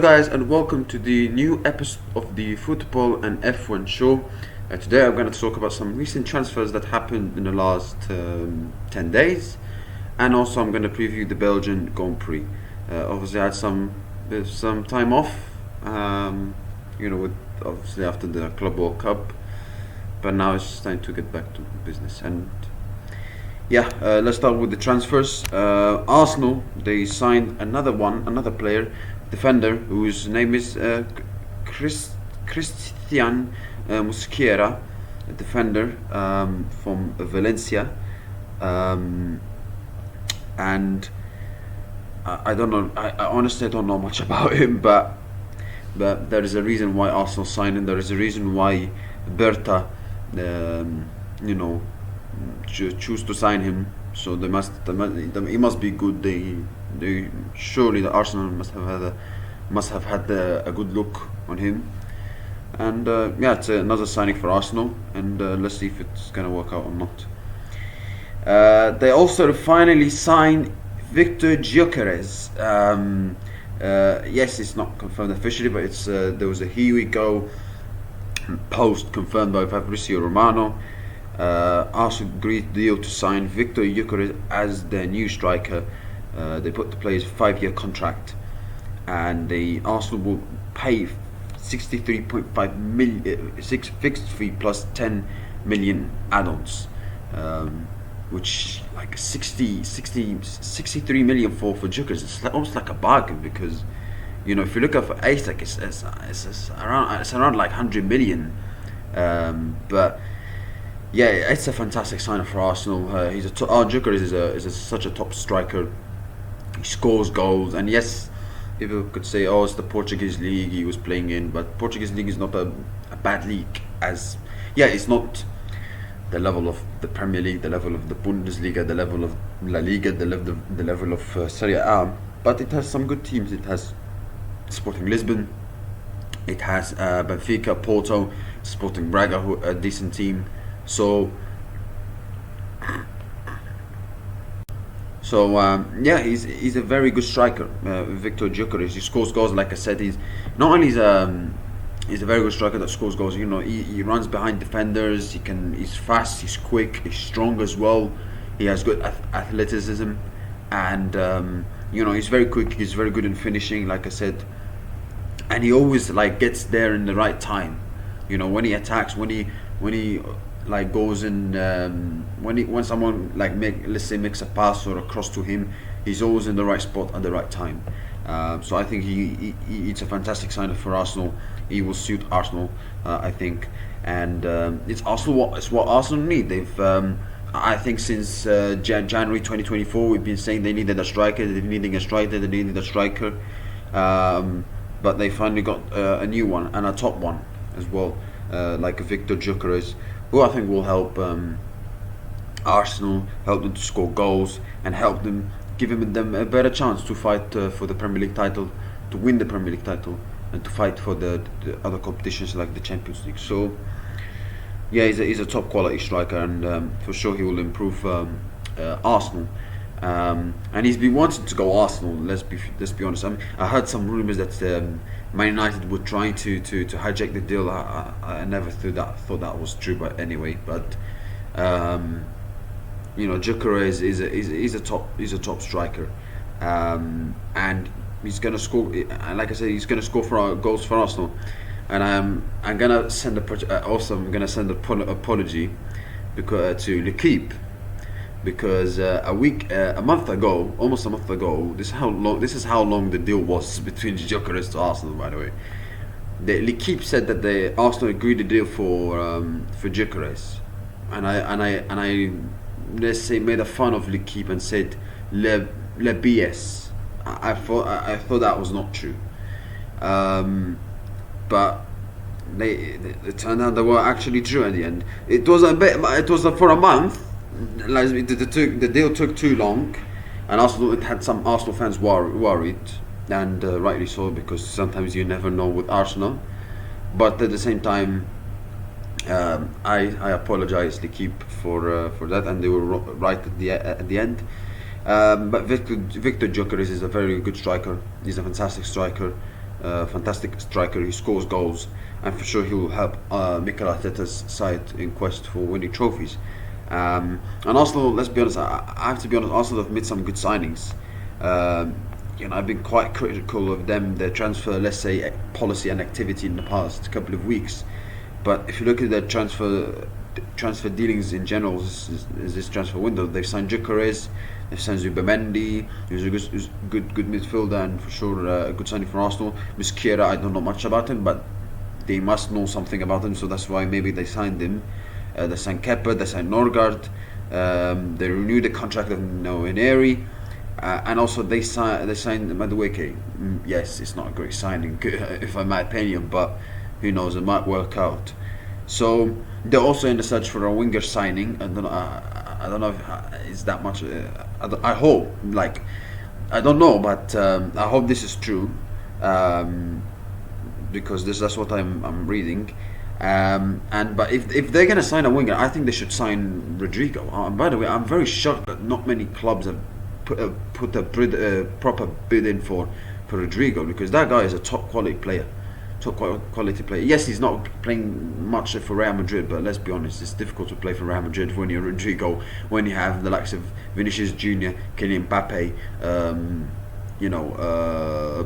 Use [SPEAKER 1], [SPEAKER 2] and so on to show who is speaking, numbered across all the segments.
[SPEAKER 1] guys, and welcome to the new episode of the Football and F1 show. Today I'm going to talk about some recent transfers that happened in the last 10 days, and also I'm going to preview the Belgian Grand Prix. Obviously I had some time off, with obviously after the Club World Cup, but now it's time to get back to business. And let's start with the transfers. Arsenal, they signed another player, defender, whose name is Christian Mosquera, a defender from Valencia, and I don't know. I honestly don't know much about him, but there is a reason why Arsenal signed him. There is a reason why Berta, choose to sign him. So he must be good. They surely the Arsenal must have had a good look on him. And it's another signing for Arsenal, and let's see if it's gonna work out or not. They also finally signed Victor Gyökeres. Yes, it's not confirmed officially, but it's there was a here we go post confirmed by Fabrizio Romano. Arsenal agreed deal to sign Victor Gyökeres as their new striker. They put the player's 5-year contract, and the Arsenal will pay 63.5 million, 6 fixed fee plus 10 million add-ons, which like 63 million for Gyökeres. It's almost like a bargain, because if you look at for ASAC, it's around like 100 million, but yeah, it's a fantastic signing for Arsenal. Gyökeres is such a top striker. He scores goals, and yes, people could say, "Oh, it's the Portuguese league he was playing in," but Portuguese league is not a bad league. It's not the level of the Premier League, the level of the Bundesliga, the level of La Liga, the level of Serie A, but it has some good teams. It has Sporting Lisbon, it has Benfica, Porto, Sporting Braga, who are a decent team. So he's a very good striker, Victor Gyökeres. He scores goals, like I said. He's a very good striker that scores goals. He runs behind defenders. He's fast. He's quick. He's strong as well. He has good athleticism, and he's very quick. He's very good in finishing, like I said, and he always gets there in the right time. When he attacks, when he goes in, when someone makes a pass or a cross to him, he's always in the right spot at the right time. So I think it's a fantastic signing for Arsenal. He will suit Arsenal, I think, and it's what Arsenal need. They've I think since January 2024 we've been saying they needed a striker. They needed a striker, but they finally got a new one, and a top one as well, like Victor Gyökeres, who I think will help Arsenal, help them to score goals, and give them a better chance to fight for the Premier League title, to win the Premier League title, and to fight for the other competitions like the Champions League. So he's a top quality striker, and for sure he will improve Arsenal. And he's been wanting to go Arsenal. Let's be honest. I heard some rumours that Man United were trying to hijack the deal. I never thought that was true, but anyway. But Gyökeres is a top striker, and he's gonna score. Like I said, he's gonna score goals for Arsenal. And I'm gonna send an apology to L'Equipe, because almost a month ago, this is how long the deal was between Gyökeres to Arsenal. By the way, L'Equipe said that the Arsenal agreed the deal for Gyökeres, and I let's say made a fun of L'Equipe and said le BS. I thought that was not true, but it turned out they were actually true in the end. It was for a month. The deal took too long, and it had some Arsenal fans worried, and rightly so, because sometimes you never know with Arsenal. But at the same time, I apologise to L'Equipe for that, and they were right at the end. But Victor Gyökeres is a very good striker. He's a fantastic striker. fantastic striker. He scores goals, and for sure he will help Mikel Arteta's side in quest for winning trophies. And Arsenal, let's be honest, I have to be honest, Arsenal have made some good signings. I've been quite critical of them, their transfer, let's say, policy and activity in the past couple of weeks. But if you look at their transfer dealings in general, this transfer window, they've signed Gyökeres, they've signed Zubimendi, who's a good midfielder and for sure a good signing for Arsenal. Mosquera, I don't know much about him, but they must know something about him, so that's why maybe they signed him. They signed Kepa, they signed Norgard, they renewed the contract of Neri, and also they signed Madueke. Yes, it's not a great signing, if in my opinion, but who knows, it might work out. So they're also in the search for a winger signing. I don't know if it's that much. I hope, I don't know, but I hope this is true, because that's what I'm reading. But if they're gonna sign a winger, I think they should sign Rodrigo. By the way, I'm very shocked that not many clubs have put a proper bid in for Rodrigo, because that guy is a top quality player. Yes, he's not playing much for Real Madrid, but let's be honest, it's difficult to play for Real Madrid when you're Rodrigo, when you have the likes of Vinicius Junior, Kylian Mbappe,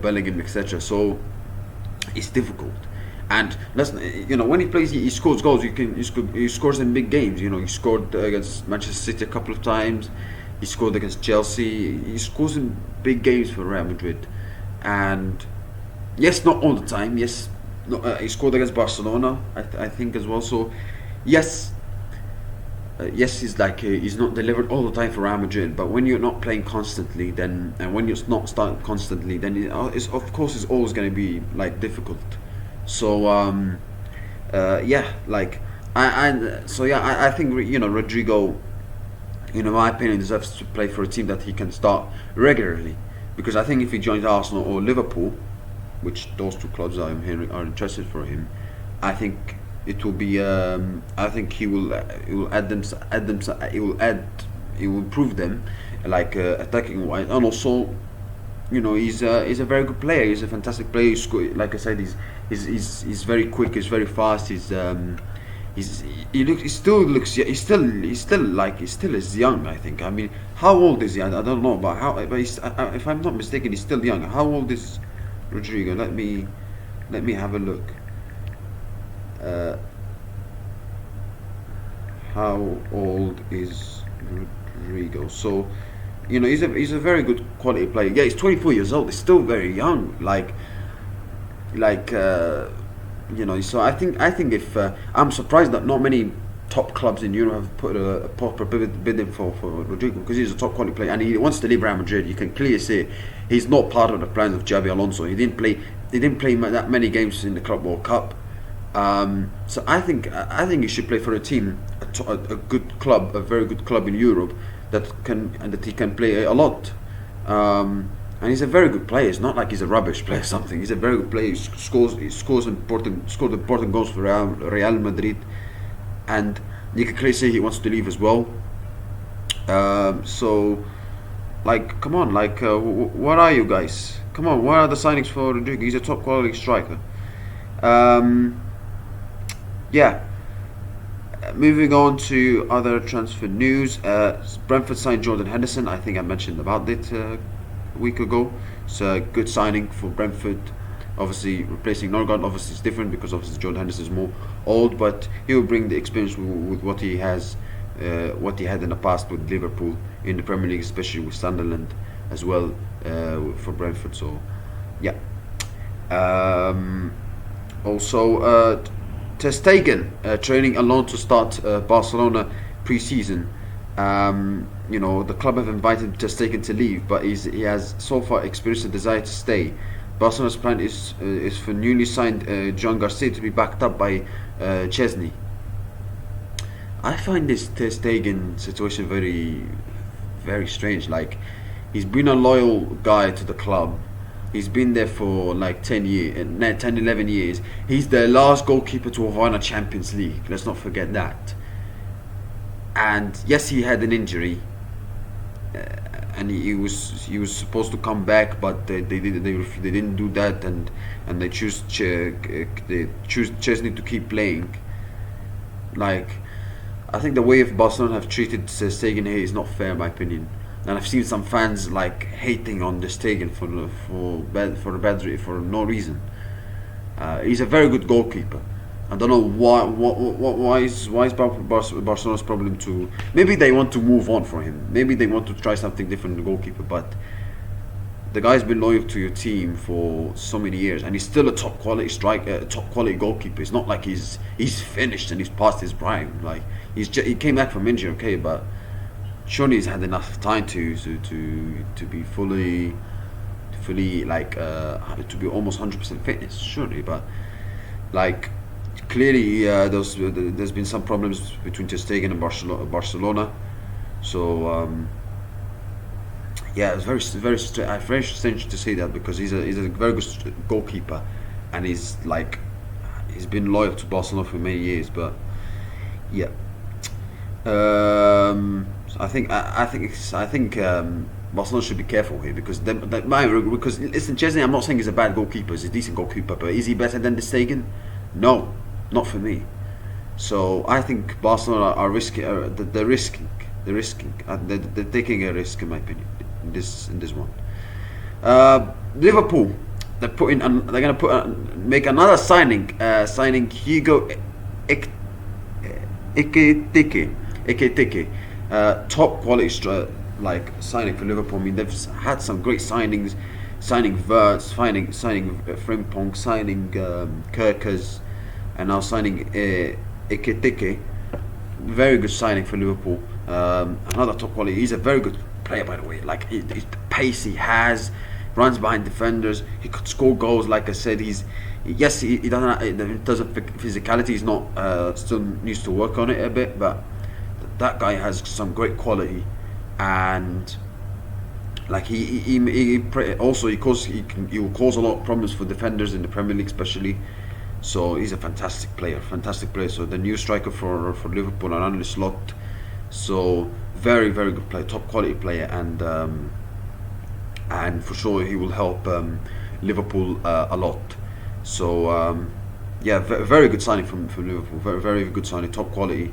[SPEAKER 1] Bellingham, etc. So it's difficult. And when he plays, he scores goals. He scores in big games. He scored against Manchester City a couple of times. He scored against Chelsea. He scores in big games for Real Madrid. And yes, not all the time. Yes, he scored against Barcelona, I think, as well. So yes, he's not delivered all the time for Real Madrid. But when you're not playing constantly, then, and when you're not starting constantly, then it's always going to be difficult. So I think Rodrigo, in my opinion, deserves to play for a team that he can start regularly, because I think if he joins Arsenal or Liverpool, which those two clubs I'm hearing are interested for him, I think it will be. I think he will add them. He will improve them, attacking wise, and also, he's a very good player. He's a fantastic player. Like I said, he's very quick. He's very fast. He's still as young. I think. I mean, how old is he? I don't know, but if I'm not mistaken, he's still young. How old is Rodrigo? Let me have a look. How old is Rodrigo? So, he's a very good quality player. Yeah, he's 24 years old. He's still very young. So I think if I'm surprised that not many top clubs in Europe have put a proper bid in for Rodrigo, because he's a top quality player and he wants to leave Real Madrid. You can clearly see he's not part of the plans of Xabi Alonso. He didn't play that many games in the Club World Cup. So I think he should play for a team, a good club, a very good club in Europe that he can play a lot. And he's a very good player. It's not like he's a rubbish player or something. He's a very good player. He scored important goals for Real Madrid, and you can clearly say he wants to leave as well. Come on, what are you guys? Come on, what are the signings for Rodrigo? He's a top quality striker. Moving on to other transfer news. Brentford signed Jordan Henderson. I think I mentioned about it a week ago. It's a good signing for Brentford. Obviously, replacing Norgard. Obviously, it's different because obviously Jordan Henderson is more old, but he will bring the experience with what he has, what he had in the past with Liverpool in the Premier League, especially with Sunderland as well, for Brentford. So, yeah. Also, Ter Stegen training alone to start Barcelona pre-season. The club have invited Ter Stegen to leave, but he has so far experienced a desire to stay. Barcelona's plan is for newly signed John Garcia to be backed up by Chesney. I find this Ter Stegen situation very, very strange. He's been a loyal guy to the club. He's been there for 10 years, 11 years. He's the last goalkeeper to have won a Champions League. Let's not forget that. And yes, he had an injury. and he was supposed to come back, but they didn't do that, and they choose Chesney to keep playing. Like, I think the way of Barcelona have treated Stegen here is not fair, in my opinion. And I've seen some fans like hating on the Stegen for no reason. He's a very good goalkeeper. I don't know why is Barcelona's problem to. Maybe they want to move on from him. Maybe they want to try something different in the goalkeeper. But the guy's been loyal to your team for so many years, and he's still a top quality top quality goalkeeper. It's not like he's finished and he's past his prime. Like, he came back from injury, okay, but surely he's had enough time to be fully like to be almost 100% fitness, surely. But like, clearly there's been some problems between Ter Stegen and Barcelona. So yeah, it's very strange to say that, because he's a very good goalkeeper, and he's been loyal to Barcelona for many years. But yeah, I think Barcelona should be careful here, because listen, Chesney, I'm not saying he's a bad goalkeeper. He's a decent goalkeeper, but is he better than Ter Stegen? No, not for me. So I think Barcelona are risking. They're taking a risk, in my opinion, in this one. Liverpool, they're gonna make another signing. Signing Hugo Ekitike, top quality signing for Liverpool. I mean, they've had some great signings, signing Verts, signing Frimpong, signing Kirkers, and now signing Ekitike. Very good signing for Liverpool. Another top quality. He's a very good player, by the way. Like, the pace he has, runs behind defenders. He could score goals. Like I said, he doesn't, in terms of physicality, he's not, still needs to work on it a bit, but that guy has some great quality. And like, he will cause a lot of problems for defenders in the Premier League, especially. So he's a fantastic player. So the new striker for Liverpool, an Arne Slot. So very good player, top quality player, and for sure he will help Liverpool a lot. So yeah, very good signing from Liverpool. Very good signing, top quality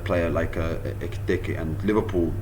[SPEAKER 1] player like Ekitike, and Liverpool,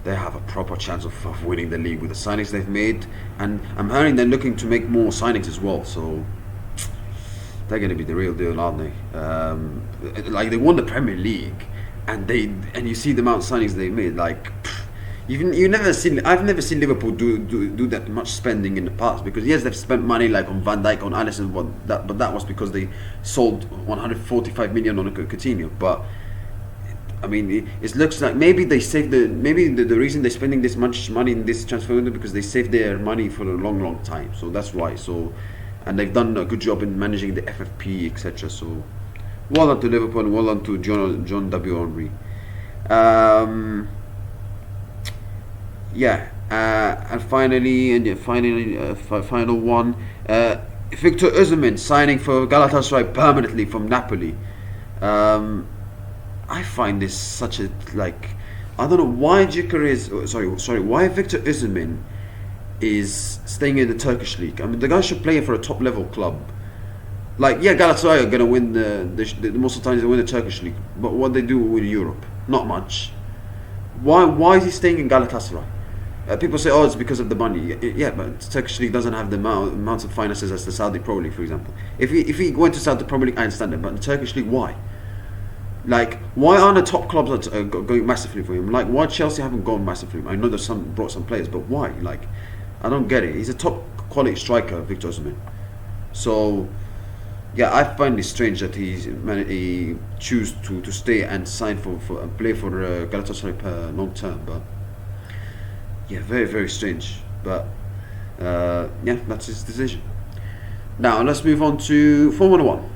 [SPEAKER 1] they have a proper chance of winning the league with the signings they've made, and I'm hearing they're looking to make more signings as well. So they're going to be the real deal, aren't they? Like, they won the Premier League, and you see the amount of signings they made. Like, I've never seen Liverpool do that much spending in the past, because yes, they've spent money like on Van Dijk, on Alisson, but that was because they sold 145 million on Coutinho. But I mean, it looks like maybe they saved the reason they're spending this much money in this transfer window, because they saved their money for a long time. So that's why. So, and they've done a good job in managing the FFP, etc. So well done to Liverpool, and well done to John W. Henry. Yeah, and finally, final one. Victor Osimhen signing for Galatasaray permanently from Napoli. I find this such a, like, I don't know why why Victor Osimhen is staying in the Turkish league. I mean, the guy should play for a top level club. Like, yeah, Galatasaray are gonna win the most of the times they win the Turkish league, but what they do in Europe, not much. Why is he staying in Galatasaray? People say, oh, it's because of the money. Yeah, but the Turkish league doesn't have the amounts of finances as the Saudi Pro League, for example. If he went to Saudi Pro League, I understand it, but the Turkish league, why? Like, why aren't the top clubs going massively for him? Like, why Chelsea haven't gone massively for him? I know there's brought some players, but why? Like, I don't get it. He's a top quality striker, Victor Osimhen. So yeah, I find it strange that he choose to stay and sign for and play for Galatasaray per long term. But yeah, very strange. But yeah, that's his decision. Now let's move on to Formula One.